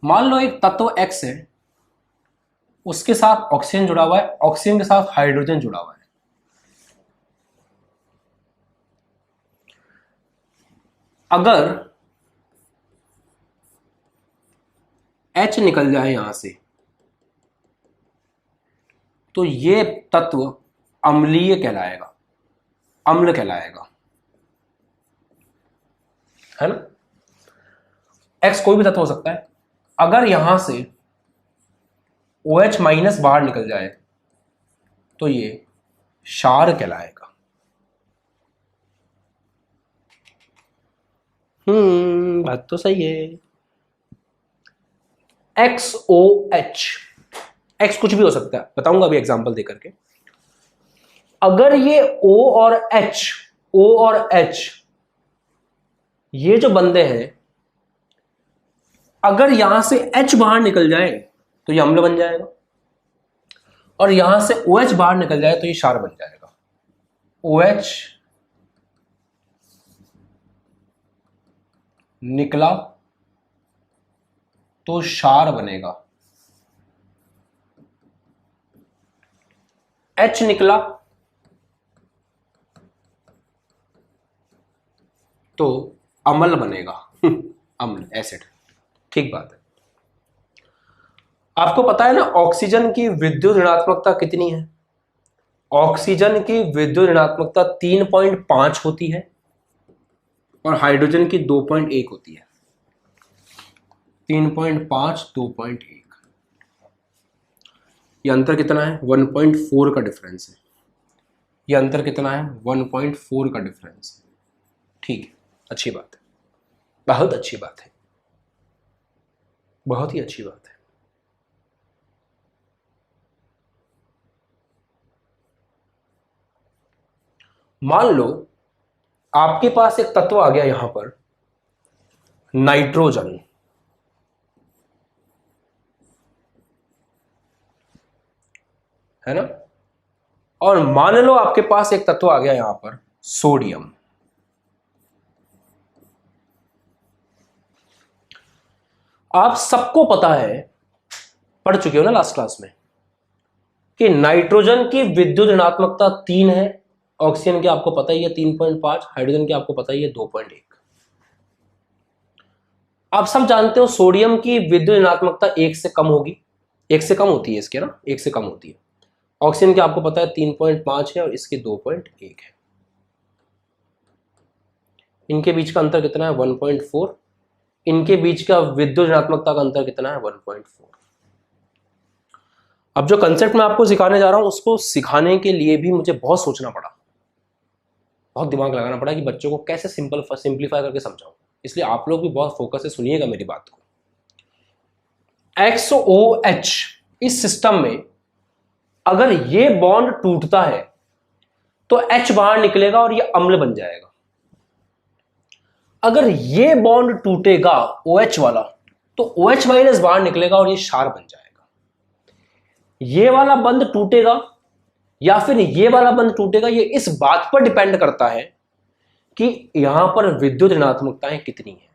मान लो एक तत्व X है, उसके साथ ऑक्सीजन जुड़ा हुआ है, ऑक्सीजन के साथ हाइड्रोजन जुड़ा हुआ है। अगर H निकल जाए यहां से तो ये तत्व अम्लीय कहलाएगा, अम्ल कहलाएगा, है ना? X कोई भी तत्व हो सकता है। अगर यहां से OH- बाहर निकल जाए तो ये क्षार कहलाएगा। बात तो सही है। XOH, X कुछ भी हो सकता है, बताऊंगा अभी एग्जांपल देकर के। अगर ये O और H ये जो बंदे हैं, अगर यहां से H बाहर निकल जाए तो ये अम्ल बन जाएगा, और यहां से OH बाहर निकल जाए तो ये क्षार बन जाएगा। OH निकला तो क्षार बनेगा, H निकला तो अम्ल बनेगा, अम्ल, एसिड। ठीक बात है। आपको पता है ना ऑक्सीजन की विद्युत ऋणात्मकता कितनी है? ऑक्सीजन की विद्युत ऋणात्मकता 3.5 होती है और हाइड्रोजन की 2.1 होती है। 3.5, 2.1, ये अंतर कितना है? 1.4 का डिफरेंस है। ये अंतर कितना है? 1.4 का डिफरेंस है। ठीक है, अच्छी बात है, बहुत अच्छी बात है, बहुत ही अच्छी बात है। मान लो आपके पास एक तत्व आ गया यहां पर, नाइट्रोजन, है ना? और मान लो आपके पास एक तत्व आ गया यहां पर, सोडियम। आप सबको पता है, पढ़ चुके हो ना लास्ट क्लास में, कि नाइट्रोजन की विद्युत ऋणात्मकता 3 है ऑक्सीजन के आपको पता ही है 3.5, हाइड्रोजन के आपको पता ही है 2.1। आप सब जानते हो सोडियम की विद्युत ऋणात्मकता 1 से कम होगी, 1 से कम होती है इसके ना, 1 से कम होती है। ऑक्सीजन के आपको पता है 3.5 है और इसके 2.1 है। इनके बीच का अंतर कितना है 1.4। इनके बीच का विद्युत ऋणात्मकता का अंतर कितना है 1.4। अब जो कंसेप्ट मैं आपको सिखाने जा रहा हूं उसको सिखाने के लिए भी मुझे बहुत सोचना पड़ा, बहुत दिमाग लगाना पड़ा कि बच्चों को कैसे सिंपलीफाई करके समझाऊं। इसलिए आप लोग भी बहुत फोकस से सुनिएगा मेरी बात को। XOH इस सिस्टम में अगर ये बॉन्ड टूटता है तो H बाहर निकलेगा और ये अम्ल बन जाएगा। अगर ये बॉन्ड टूटेगा OH वाला तो OH माइनस बाहर निकलेगा और ये क्षार बन जाएगा। ये वाला बंध टूटेगा या फिर ये वाला बंध टूटेगा, ये इस बात पर डिपेंड करता है कि यहां पर विद्युत ऋणात्मकताएं कितनी है।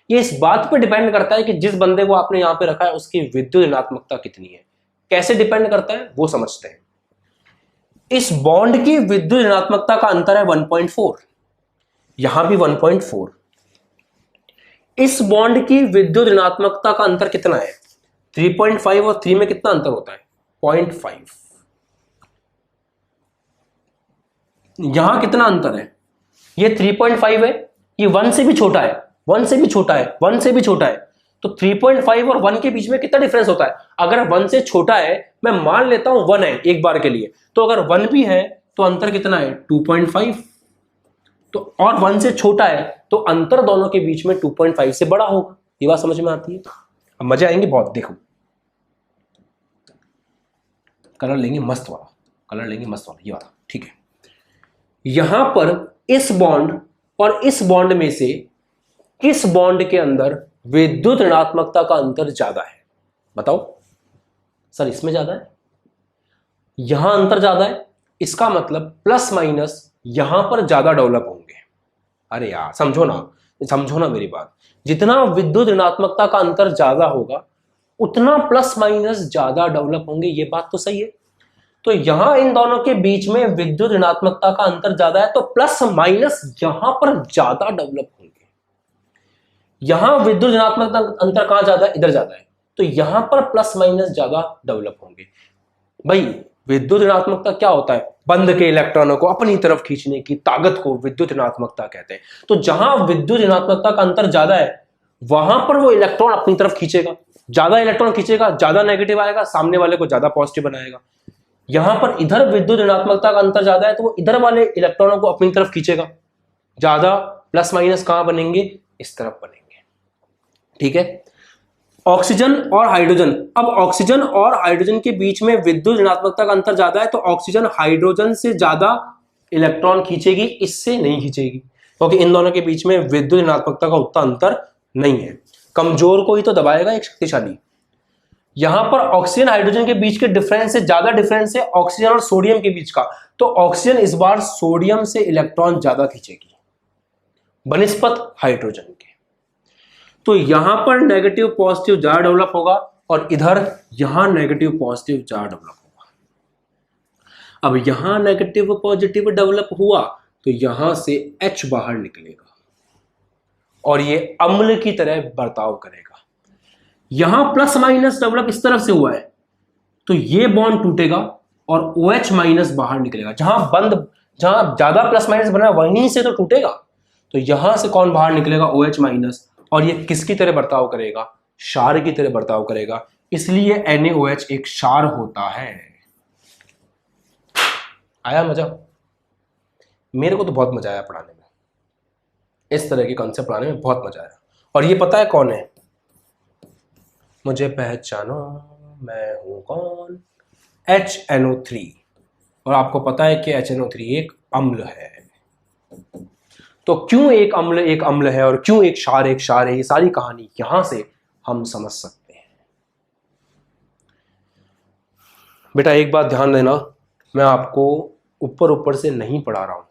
ये इस बात पर डिपेंड करता है कि जिस बंदे को आपने यहां पे रखा है उसकी विद्युत ऋणात्मकता कितनी है। कैसे डिपेंड करता है वो समझते हैं। इस बॉन्ड की विद्युत ऋणात्मकता का अंतर है 1.4, यहां भी 1.4। इस बॉन्ड की विद्युत ऋणात्मकता का अंतर कितना है 3.5 और 3 में कितना अंतर होता है 0.5। यहां कितना अंतर है, ये 3.5 है, ये 1 से भी छोटा है, 1 से भी छोटा है, 1 से भी छोटा है। तो 3.5 और 1 के बीच में कितना डिफरेंस होता है। अगर 1 से छोटा है, मैं मान लेता हूं 1 है एक बार के लिए, तो अगर 1 भी है तो अंतर कितना है 2.5। तो और 1 से छोटा है तो अंतर दोनों के बीच में 2.5 से बड़ा होगा। ये बात समझ में आती है। अब मजे आएंगे बहुत। देखो कलर लेंगे मस्त वाला, कलर लेंगे मस्त वाला, ये वाला, ठीक है। यहां पर इस बॉन्ड और इस बॉन्ड में से किस बॉन्ड के अंदर विद्युत ऋणात्मकता का अंतर ज्यादा है बताओ। सर इसमें ज्यादा है, यहां अंतर ज्यादा है, इसका मतलब प्लस माइनस यहां पर ज्यादा डेवलप होंगे। अरे यार समझो ना मेरी बात। जितना विद्युत ऋणात्मकता का अंतर ज्यादा होगा उतना प्लस माइनस ज्यादा डेवलप होंगे। ये बात तो सही है। तो यहां इन दोनों के बीच में विद्युत ऋणात्मकता का अंतर ज्यादा है तो प्लस माइनस यहां पर ज्यादा डेवलप होंगे। यहां विद्युत ऋणात्मकता अंतर कहां ज्यादा है, इधर ज्यादा है, तो यहां पर प्लस माइनस ज्यादा डेवलप होंगे। भाई विद्युत ऋणात्मकता क्या होता है, बंध के इलेक्ट्रॉनों को अपनी तरफ खींचने की ताकत को विद्युत ऋणात्मकता कहते हैं। तो जहां विद्युत ऋणात्मकता का अंतर ज्यादा है वहां पर वो इलेक्ट्रॉन अपनी तरफ खींचेगा, ज्यादा इलेक्ट्रॉन खींचेगा, ज्यादा नेगेटिव आएगा, सामने वाले को ज्यादा पॉजिटिव बनाएगा। यहां पर इधर विद्युत ऋणात्मकता का अंतर ज्यादा है तो वो इधर वाले इलेक्ट्रॉनों को अपनी तरफ खींचेगा, ज्यादा प्लस माइनस कहां बनेंगे, इस तरफ बनेंगे। ठीक है। ऑक्सीजन और हाइड्रोजन, अब ऑक्सीजन और हाइड्रोजन के बीच में विद्युत ऋणात्मकता का अंतर ज्यादा है तो ऑक्सीजन हाइड्रोजन से ज्यादा इलेक्ट्रॉन खींचेगी, इससे नहीं खींचेगी, क्योंकि इन दोनों के बीच में विद्युत ऋणात्मकता का उतना अंतर नहीं है। कमजोर को ही तो दबाएगा एक शक्तिशाली। यहां पर ऑक्सीजन हाइड्रोजन के बीच के डिफरेंस से ज्यादा डिफरेंस है ऑक्सीजन और सोडियम के बीच का, तो ऑक्सीजन इस बार सोडियम से इलेक्ट्रॉन ज्यादा खींचेगी बनिस्पत हाइड्रोजन के। तो यहां पर नेगेटिव पॉजिटिव ज्यादा डेवलप होगा और इधर यहां नेगेटिव पॉजिटिव ज्यादा डेवलप होगा। अब यहां नेगेटिव पॉजिटिव डेवलप हुआ तो यहां से H बाहर निकलेगा और ये अम्ल की तरह बर्ताव करेगा। यहां प्लस माइनस डेवलप इस तरफ से हुआ है तो ये बॉन्ड टूटेगा और OH माइनस बाहर निकलेगा। जहां ज्यादा प्लस माइनस बना वहीं से तो टूटेगा, तो यहां से कौन बाहर निकलेगा, OH माइनस, और ये किसकी तरह बर्ताव करेगा, क्षार की तरह बर्ताव करेगा। इसलिए NaOH एक क्षार होता है। आया मजा? मेरे को तो बहुत मजा आया पढ़ाने में, इस तरह के कॉन्सेप्ट पढ़ाने में बहुत मजा आया। और ये पता है कौन है, मुझे पहचानो मैं हूं कौन, HNO3। और आपको पता है कि HNO3 एक अम्ल है। तो क्यों एक अम्ल है और क्यों एक क्षार है, ये सारी कहानी यहां से हम समझ सकते हैं। बेटा एक बात ध्यान देना, मैं आपको ऊपर से नहीं पढ़ा रहा हूं,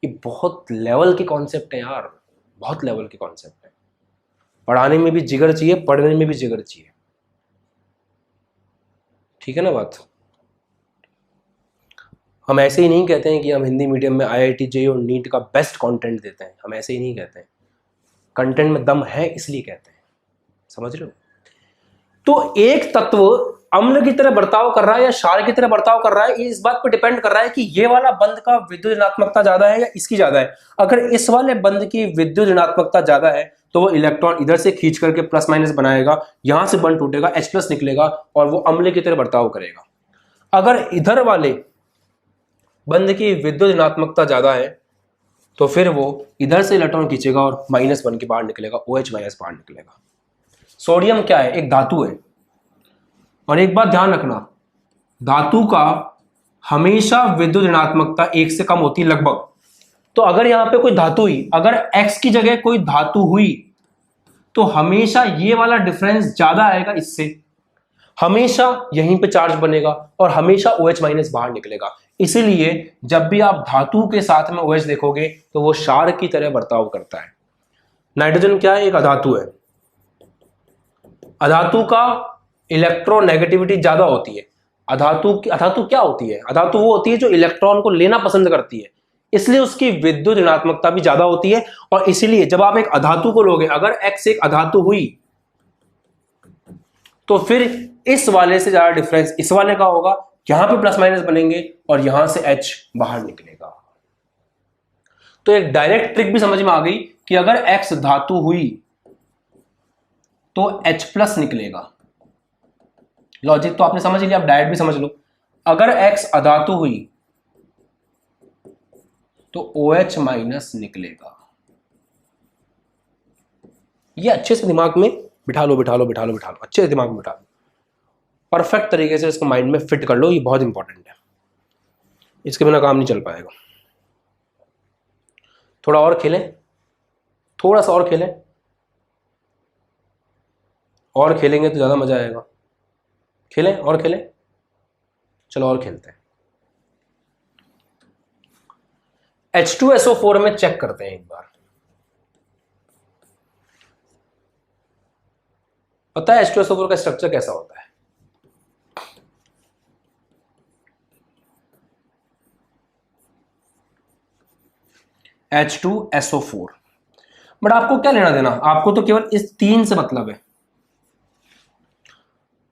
ये बहुत लेवल के कॉन्सेप्ट है यार, बहुत लेवल के कॉन्सेप्ट है। पढ़ाने में भी जिगर चाहिए, पढ़ने में भी जिगर चाहिए, ठीक है ना बात। हम ऐसे ही नहीं कहते हैं कि हम हिंदी मीडियम में IIT JEE और नीट का बेस्ट कंटेंट देते हैं, हम ऐसे ही नहीं कहते हैं। कंटेंट में दम है इसलिए कहते हैं, समझ रहे हो। तो एक तत्व अम्ल की तरह बर्ताव कर रहा है या क्षार की तरह बर्ताव कर रहा है, ये इस बात पर डिपेंड कर रहा है कि ये वाला बंध का विद्युत ऋणात्मकता ज्यादा है या इसकी ज्यादा है। अगर इस वाले बंध की विद्युत ऋणात्मकता ज्यादा है तो वो इलेक्ट्रॉन इधर से खींच करके प्लस माइनस बनाएगा, यहां से बंध टूटेगा, H+ निकलेगा और वो अम्ल की तरह बर्ताव करेगा। अगर इधर वाले बंध की विद्युत ऋणात्मकता ज्यादा है तो फिर वो इधर से इलेक्ट्रॉन खींचेगा और -1 के बाहर निकलेगा, OH- बाहर निकलेगा। सोडियम क्या है, एक धातु है। और एक बात ध्यान रखना, धातु का हमेशा विद्युत ऋणात्मकता 1 से कम होती है लगभग। तो अगर यहां पे कोई धातु हुई, अगर X की जगह कोई धातु हुई तो हमेशा ये वाला डिफरेंस ज्यादा आएगा इससे, हमेशा यहीं पे चार्ज बनेगा और हमेशा OH- बाहर निकलेगा। इसीलिए जब भी आप धातु के साथ में OH देखोगे तो वो क्षार की तरह बर्ताव करता है। नाइट्रोजन क्या है, एक अधातु है। अधातु का इलेक्ट्रोनेगेटिविटी ज्यादा होती है। अधातु क्या होती है, अधातु वो होती है जो इलेक्ट्रॉन को लेना पसंद करती है, इसलिए उसकी विद्युत ऋणात्मकता भी ज्यादा होती है। और इसीलिए जब आप एक अधातु को लोगे, अगर X एक अधातु हुई तो फिर इस वाले से ज्यादा डिफरेंस इस वाले का होगा, यहां पे प्लस माइनस बनेंगे और यहां से H बाहर निकलेगा। तो एक डायरेक्ट ट्रिक भी समझ में आ गई कि अगर X धातु हुई तो H+ निकलेगा। लॉजिक तो आपने समझ लिया, आप डायरेक्ट भी समझ लो। अगर X अधातु हुई तो OH- निकलेगा। ये अच्छे से दिमाग में बिठा लो, अच्छे से दिमाग में बिठा लो, परफेक्ट तरीके से इसको माइंड में फिट कर लो, ये बहुत इंपॉर्टेंट है, इसके बिना काम नहीं चल पाएगा। थोड़ा और खेलें, थोड़ा सा और खेलें, और खेलेंगे तो ज़्यादा मज़ा आएगा। खेलें और खेलें, चलो और खेलते हैं। H2SO4 में चेक करते हैं एक बार। पता है H2SO4 का स्ट्रक्चर कैसा होता है? H2SO4, बट आपको क्या लेना देना, आपको तो केवल इस 3 से मतलब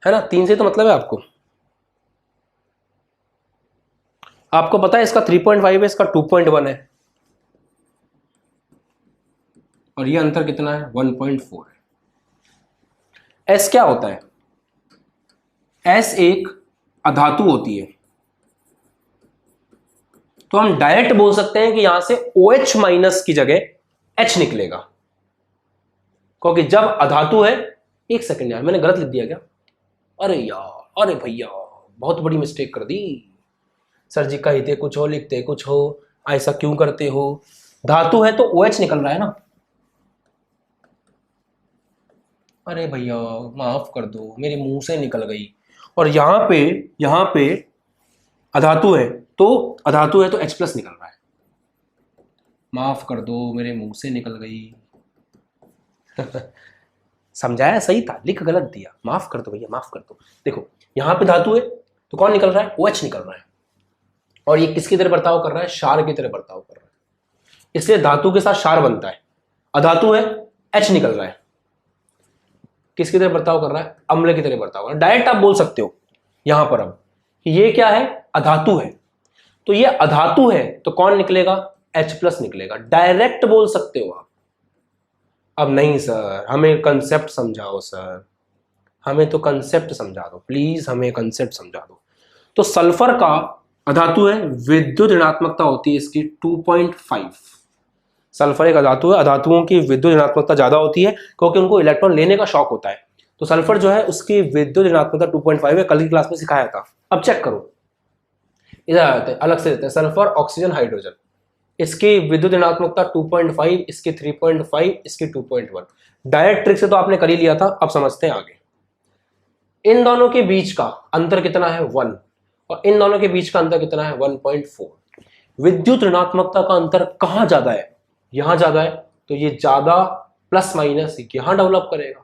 है ना, 3 से तो मतलब है आपको। आपको पता है इसका 3.5 है, इसका 2.1 है, और ये अंतर कितना है, 1.4 है। S क्या होता है, S एक अधातु होती है, तो हम डायरेक्ट बोल सकते हैं कि यहां से OH- की जगह H निकलेगा, क्योंकि जब अधातु है, एक सेकंड यार मैंने गलत लिख दिया क्या, अरे यार, अरे भैया बहुत बड़ी मिस्टेक कर दी, सर जी कहते कुछ हो लिखते कुछ हो, ऐसा क्यों करते हो। धातु है तो OH निकल रहा है ना, अरे भैया माफ कर दो, मेरे मुंह से निकल गई। और यहां पे अधातु है तो H+ निकल रहा है, माफ कर दो मेरे मुंह से निकल गई। समझाया सही था, लिख गलत दिया, माफ कर दो भैया, माफ कर दो। देखो यहां पे धातु है तो कौन निकल रहा है, OH निकल रहा है, और ये किसकी तरह बर्ताव कर रहा है, क्षार की तरह बर्ताव कर रहा है, इसलिए धातु के साथ क्षार बनता है। अधातु है, H निकल रहा है, किसकी तरह बर्ताव कर रहा है, अम्ल की तरह बर्ताव कर रहा है। डायरेक्ट आप बोल सकते हो यहां पर अब ये क्या है, अधातु है, तो ये अधातु है तो कौन निकलेगा, H+ निकलेगा, डायरेक्ट बोल सकते हो आप। अब नहीं सर, हमें कंसेप्ट समझाओ सर, हमें तो कंसेप्ट समझा दो प्लीज, हमें कंसेप्ट समझा दो। तो सल्फर का अधातु है, विद्युत ऋणात्मकता होती है इसकी 2.5। सल्फर एक अधातु है, अधातुओं की विद्युत ऋणात्मकता ज्यादा होती है क्योंकि उनको इलेक्ट्रॉन लेने का शौक होता है। तो सल्फर जो है उसकी विद्युत ऋणात्मकता 2.5 है, कल की क्लास में सिखाया था। अब चेक करो, इधर आते हैं, अलग से देते हैं, सल्फर ऑक्सीजन हाइड्रोजन, इसकी विद्युत ऋणात्मकता 2.5, इसकी 3.5, इसकी 2.1। डायरेक्ट ट्रिक से तो आपने कर ही लिया था, अब समझते हैं आगे। इन दोनों के बीच का अंतर कितना है, 1, और इन दोनों के बीच का अंतर कितना है, 1.4। विद्युत ऋणात्मकता का अंतर कहां ज्यादा है, यहां ज्यादा है, तो ये ज्यादा प्लस माइनस यहां डेवलप करेगा,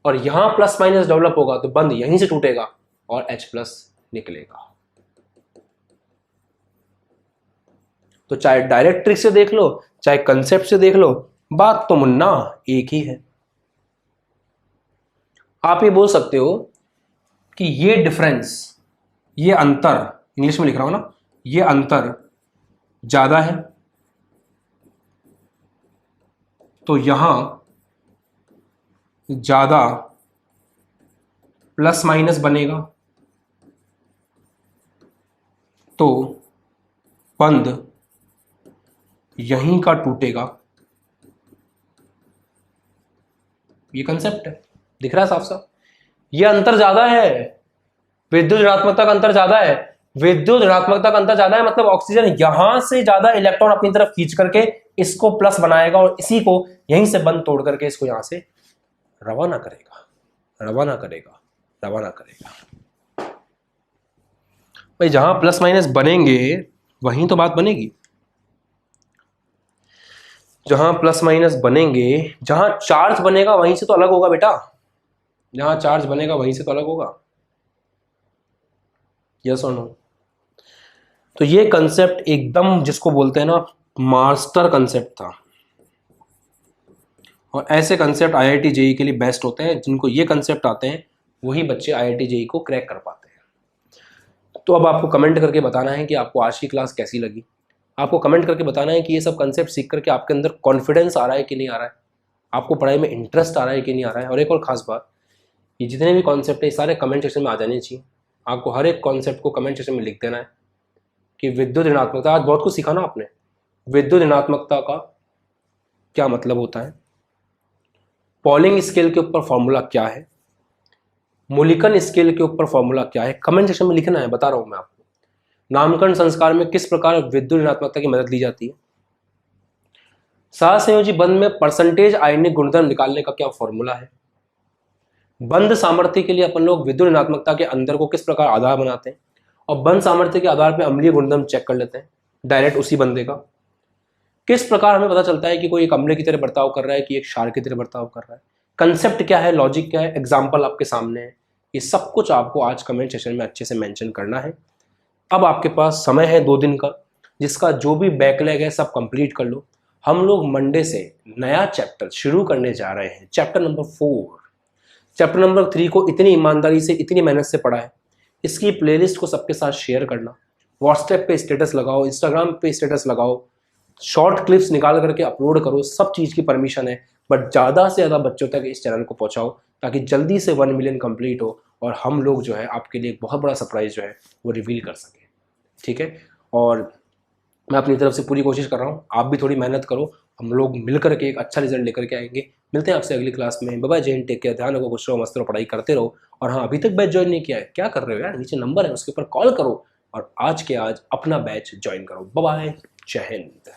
और यहां प्लस माइनस डेवलप होगा तो बंद यहीं से टूटेगा और H+ निकलेगा। तो चाहे डायरेक्ट ट्रिक से देख लो चाहे कंसेप्ट से देख लो, बात तो मुन्ना एक ही है। आप ये बोल सकते हो कि ये डिफरेंस, ये अंतर, इंग्लिश में लिख रहा हूं ना, ये अंतर ज्यादा है तो यहां ज्यादा प्लस माइनस बनेगा, तो बंद यहीं का टूटेगा। ये कंसेप्ट है, दिख रहा है साफ साफ। ये अंतर ज्यादा है, विद्युत ऋणात्मकता का अंतर ज्यादा है। विद्युत ऋणात्मकता का अंतर ज्यादा है मतलब ऑक्सीजन यहां से ज्यादा इलेक्ट्रॉन अपनी तरफ खींच करके इसको प्लस बनाएगा और इसी को यहीं से बंद तोड़ करके इसको यहां से रवाना करेगा, रवाना करेगा, रवाना करेगा। भाई जहां प्लस माइनस बनेंगे वहीं तो बात बनेगी। जहां प्लस माइनस बनेंगे, जहां चार्ज बनेगा वहीं से तो अलग होगा बेटा, जहां चार्ज बनेगा वहीं से तो अलग होगा। यस और नो? तो ये कंसेप्ट एकदम जिसको बोलते हैं ना मास्टर कंसेप्ट था, और ऐसे कंसेप्ट आईआईटी जेईई के लिए बेस्ट होते हैं। जिनको ये कंसेप्ट आते हैं वही बच्चे आईआईटी जेईई को क्रैक कर पाते हैं। तो अब आपको कमेंट करके बताना है कि आपको आज की क्लास कैसी लगी। आपको कमेंट करके बताना है कि ये सब कंसेप्ट सीख करके आपके अंदर कॉन्फिडेंस आ रहा है कि नहीं आ रहा है, आपको पढ़ाई में इंटरेस्ट आ रहा है कि नहीं आ रहा है। और एक और खास बात, ये जितने भी कॉन्सेप्ट है सारे कमेंट सेक्शन में आ जाने चाहिए। आपको हर एक कॉन्सेप्ट को कमेंट सेक्शन में लिख देना है कि विद्युत ऋणात्मकता, आज बहुत कुछ सीखा ना आपने, विद्युत ऋणात्मकता का क्या मतलब होता है, पॉलिंग स्केल के ऊपर फॉर्मूला क्या है, मूलिकन स्केल के ऊपर फॉर्मूला क्या है, कमेंट सेक्शन में लिखना है। बता रहा हूं मैं आपको नामकरण संस्कार में किस प्रकार विद्युत ऋणात्मकता की मदद ली जाती है, सहसंयोजी बंध में परसेंटेज आयनिक गुणधर्म निकालने का क्या फॉर्मूला है, बंध सामर्थ्य के लिए अपन लोग विद्युत ऋणात्मकता के अंदर को किस प्रकार आधार बनाते हैं, और बंध सामर्थ्य के आधार पर अम्लीय गुणधर्म चेक कर लेते हैं डायरेक्ट उसी बंधे का। किस प्रकार हमें पता चलता है कि कोई एक अम्ल की तरह बर्ताव कर रहा है कि एक क्षार की तरह बर्ताव कर रहा है, कंसेप्ट क्या है, लॉजिक क्या है, एग्जाम्पल आपके सामने है। ये सब कुछ आपको आज कमेंट सेक्शन में अच्छे से मेंशन करना है। अब आपके पास समय है 2 दिन का, जिसका जो भी बैकलैग है सब कंप्लीट कर लो। हम लोग मंडे से नया चैप्टर शुरू करने जा रहे हैं, चैप्टर नंबर 4। चैप्टर नंबर 3 को इतनी ईमानदारी से इतनी मेहनत से पढ़ा है, इसकी प्लेलिस्ट को सबके साथ शेयर करना, व्हाट्सएप पे स्टेटस लगाओ, इंस्टाग्राम पे स्टेटस लगाओ, शॉर्ट क्लिप्स निकाल करके अपलोड करो, सब चीज़ की परमिशन है। बट ज़्यादा से ज़्यादा बच्चों तक इस चैनल को पहुँचाओ ताकि जल्दी से 1 मिलियन कंप्लीट हो और हम लोग जो है आपके लिए एक बहुत बड़ा सरप्राइज जो है वो रिवील कर सकें। ठीक है, और मैं अपनी तरफ से पूरी कोशिश कर रहा हूँ, आप भी थोड़ी मेहनत करो, हम लोग मिलकर के एक अच्छा रिजल्ट लेकर के आएंगे। मिलते हैं आपसे अगली क्लास में। बाय बाय, जय हिंद, टेक केयर, ध्यान रखो, खुश रहो, मस्त रहो, पढ़ाई करते रहो। और हाँ, अभी तक बैच ज्वाइन नहीं किया है, क्या कर रहे हो यार, नीचे नंबर है उसके ऊपर कॉल करो और आज के आज अपना बैच ज्वाइन करो। बाय बाय, जय हिंद।